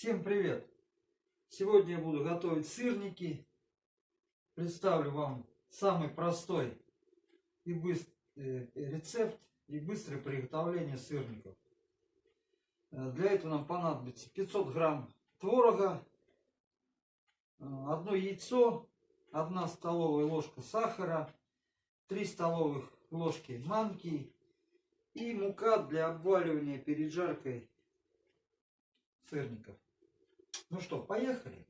Всем привет! Сегодня я буду готовить сырники. Представлю вам самый простой и быстрый рецепт и быстрое приготовление сырников. Для этого нам понадобится 500 грамм творога, 1 яйцо, 1 столовая ложка сахара, 3 столовых ложки манки и мука для обваливания перед жаркой сырников. Ну что, поехали!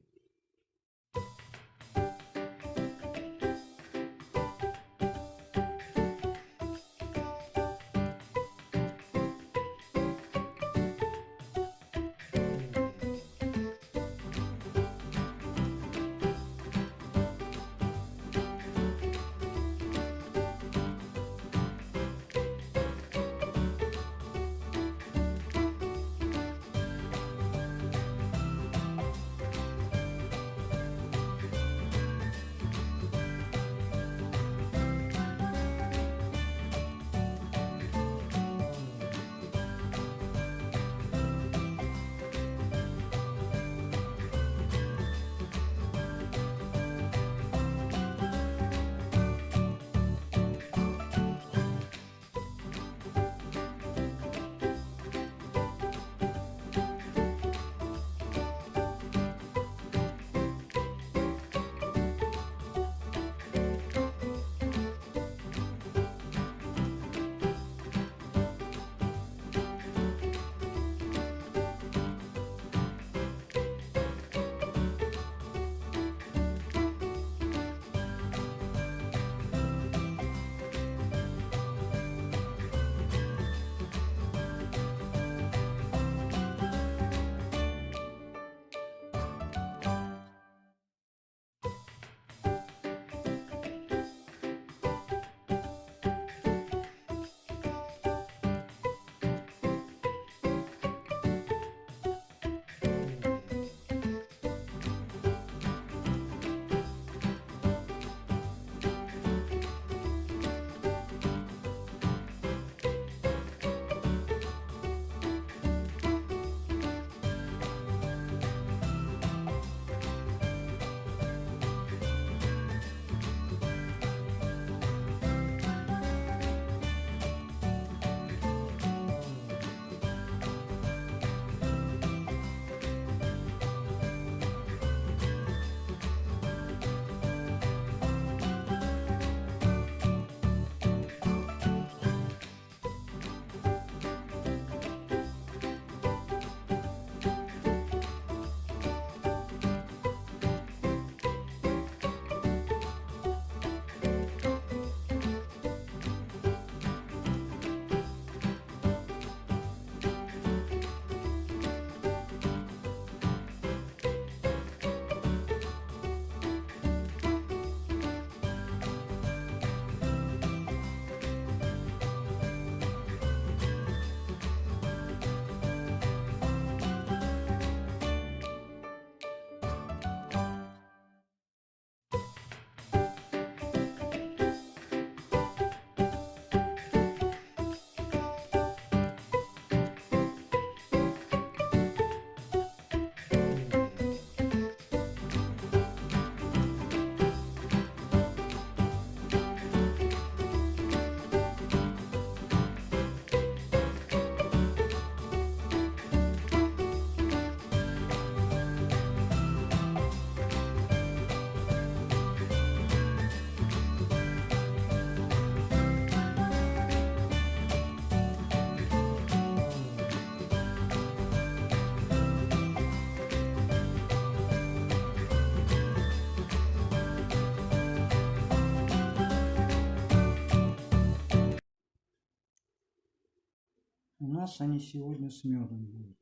У нас они сегодня с медом будут.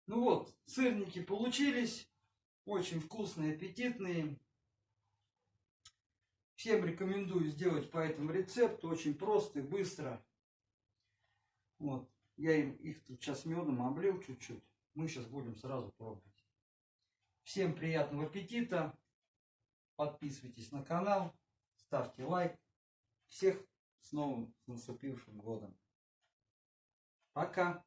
Ну вот, сырники получились. Очень вкусные, аппетитные. Всем рекомендую сделать по этому рецепту. Очень просто и быстро. Вот, я их тут сейчас медом облил чуть-чуть. мы сейчас будем сразу пробовать. Всем приятного аппетита. Подписывайтесь на канал, ставьте лайк. Всех с новым наступившим годом. Пока.